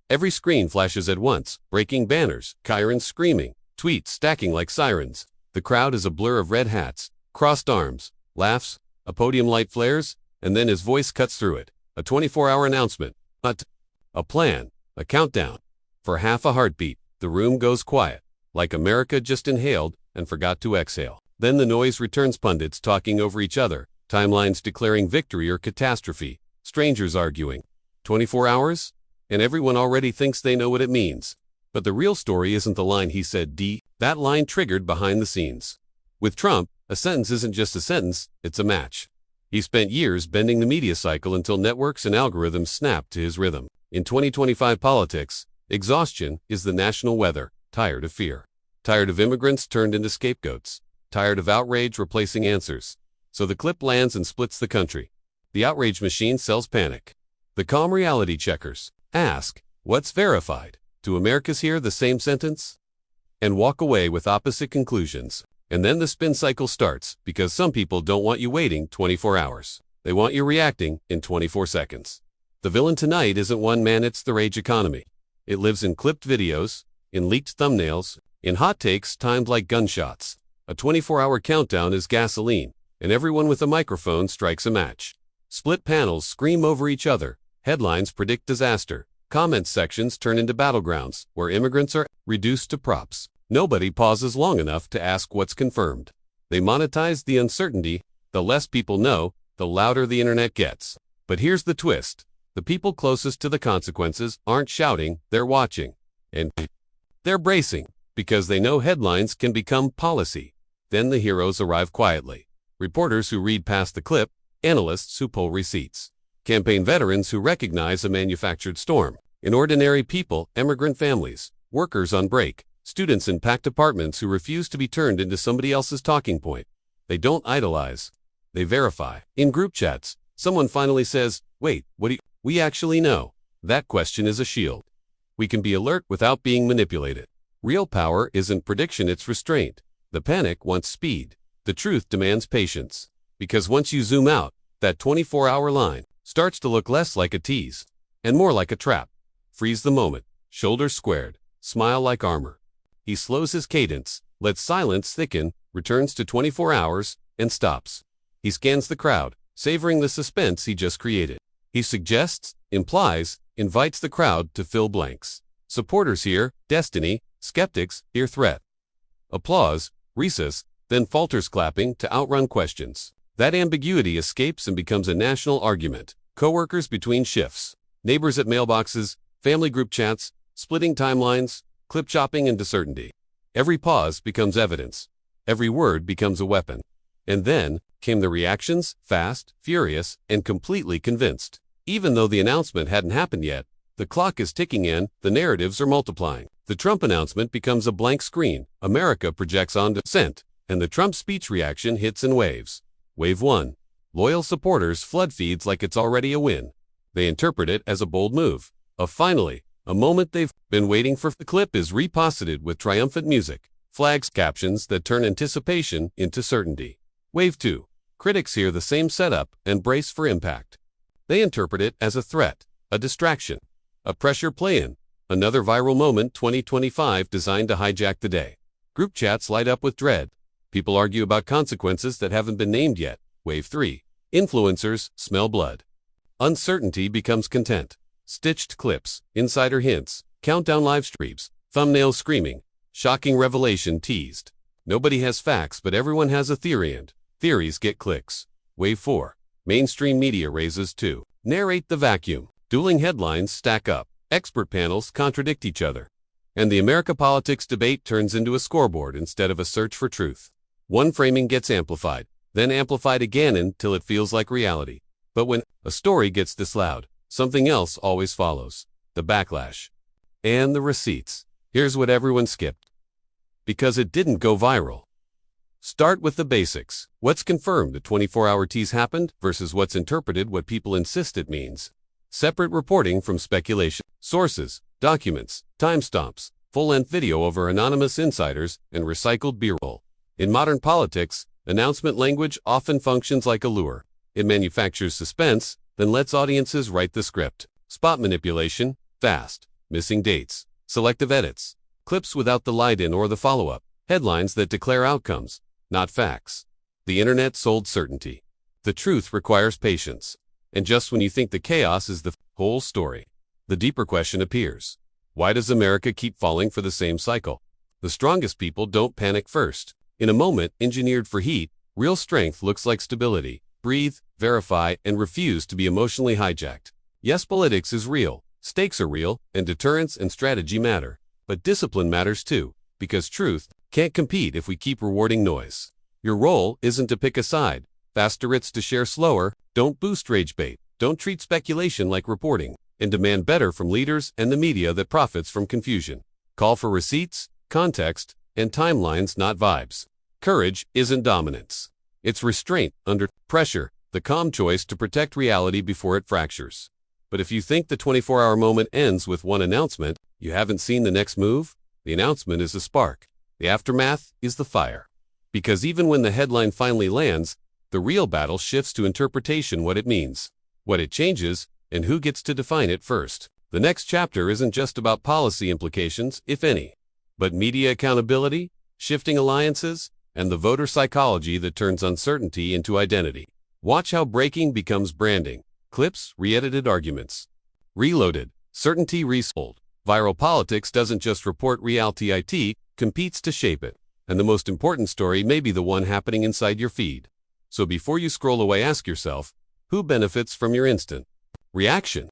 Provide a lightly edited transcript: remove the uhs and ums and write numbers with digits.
Every screen flashes at once, breaking banners, sirens screaming, tweets stacking like sirens. The crowd is a blur of red hats, crossed arms, laughs, a podium light flares, and then his voice cuts through it. A 24-hour announcement. A plan. A countdown. For half a heartbeat, the room goes quiet, like America just inhaled and forgot to exhale. Then the noise returns, pundits talking over each other, timelines declaring victory or catastrophe, strangers arguing. 24 hours? And everyone already thinks they know what it means. But the real story isn't the line "he said D." That line triggered behind the scenes. With Trump, a sentence isn't just a sentence, it's a match. He spent years bending the media cycle until networks and algorithms snapped to his rhythm. In 2025 politics, exhaustion is the national weather. Tired of fear. Tired of immigrants turned into scapegoats. Tired of outrage replacing answers. So the clip lands and splits the country. The outrage machine sells panic. The calm reality checkers ask, what's verified? Do Americans hear the same sentence? And walk away with opposite conclusions. And then the spin cycle starts, because some people don't want you waiting 24 hours. They want you reacting in 24 seconds. The villain tonight isn't one man, it's the rage economy. It lives in clipped videos, in leaked thumbnails, in hot takes timed like gunshots. A 24-hour countdown is gasoline, and everyone with a microphone strikes a match. Split panels scream over each other, headlines predict disaster, comment sections turn into battlegrounds, where immigrants are reduced to props. Nobody pauses long enough to ask what's confirmed. They monetize the uncertainty. The less people know, the louder the internet gets. But here's the twist. The people closest to the consequences aren't shouting, they're watching. And they're bracing, because they know headlines can become policy. Then the heroes arrive quietly. Reporters who read past the clip, analysts who pull receipts, campaign veterans who recognize a manufactured storm, and ordinary people, immigrant families, workers on break, students in packed apartments who refuse to be turned into somebody else's talking point. They don't idolize. They verify. In group chats, someone finally says, wait, what do we actually know? That question is a shield. We can be alert without being manipulated. Real power isn't prediction, it's restraint. The panic wants speed. The truth demands patience. Because once you zoom out, that 24-hour line starts to look less like a tease and more like a trap. Freeze the moment. Shoulders squared. Smile like armor. He slows his cadence, lets silence thicken, returns to 24 hours, and stops. He scans the crowd, savoring the suspense he just created. He suggests, implies, invites the crowd to fill blanks. Supporters hear destiny, skeptics hear threat. Applause, recess, then falters clapping to outrun questions. That ambiguity escapes and becomes a national argument. Coworkers between shifts, neighbors at mailboxes, family group chats, splitting timelines, clip chopping into certainty. Every pause becomes evidence. Every word becomes a weapon. And then came the reactions, fast, furious, and completely convinced. Even though the announcement hadn't happened yet, the clock is ticking in, the narratives are multiplying. The Trump announcement becomes a blank screen. America projects onto sent, and the Trump speech reaction hits in waves. Wave 1. Loyal supporters flood feeds like it's already a win. They interpret it as a bold move. Finally, a moment they've been waiting for. The clip is reposited with triumphant music, flags, captions that turn anticipation into certainty. Wave 2. Critics hear the same setup and brace for impact. They interpret it as a threat, a distraction, a pressure play-in, another viral moment 2025 designed to hijack the day. Group chats light up with dread. People argue about consequences that haven't been named yet. Wave 3. Influencers smell blood. Uncertainty becomes content. Stitched clips, insider hints, countdown live streams, thumbnails screaming, shocking revelation teased. Nobody has facts, but everyone has a theory, and theories get clicks. Wave 4. Mainstream media raises to narrate the vacuum. Dueling headlines stack up. Expert panels contradict each other. And the America politics debate turns into a scoreboard instead of a search for truth. One framing gets amplified, then amplified again until it feels like reality. But when a story gets this loud, something else always follows. The backlash. And the receipts. Here's what everyone skipped. Because it didn't go viral. Start with the basics. What's confirmed the 24-hour tease happened versus what's interpreted what people insist it means. Separate reporting from speculation. Sources, documents, timestamps, full-length video over anonymous insiders, and recycled B-roll. In modern politics, announcement language often functions like a lure. It manufactures suspense, then lets audiences write the script. Spot manipulation, fast. missing dates, selective edits, clips without the light-in or the follow-up, headlines that declare outcomes, not facts. The internet sold certainty. The truth requires patience. And just when you think the chaos is the whole story, the deeper question appears. Why does America keep falling for the same cycle? The strongest people don't panic first. In a moment engineered for heat, real strength looks like stability. Breathe, verify, and refuse to be emotionally hijacked. Yes, politics is real, stakes are real, and deterrence and strategy matter. But discipline matters too, because truth can't compete if we keep rewarding noise. Your role isn't to pick a side. Faster it's to share slower. Don't boost rage bait. Don't treat speculation like reporting. And demand better from leaders and the media that profits from confusion. Call for receipts, context, and timelines, not vibes. Courage isn't dominance. It's restraint under pressure, the calm choice to protect reality before it fractures. But if you think the 24-hour moment ends with one announcement, you haven't seen the next move. The announcement is the spark. The aftermath is the fire. Because even when the headline finally lands, the real battle shifts to interpretation, what it means, what it changes, and who gets to define it first. The next chapter isn't just about policy implications, if any, but media accountability, shifting alliances, and the voter psychology that turns uncertainty into identity. Watch how breaking becomes branding. Clips, re-edited arguments. Reloaded, certainty resold. Viral politics doesn't just report reality, it competes to shape it. And the most important story may be the one happening inside your feed. So before you scroll away, ask yourself, who benefits from your instant reaction?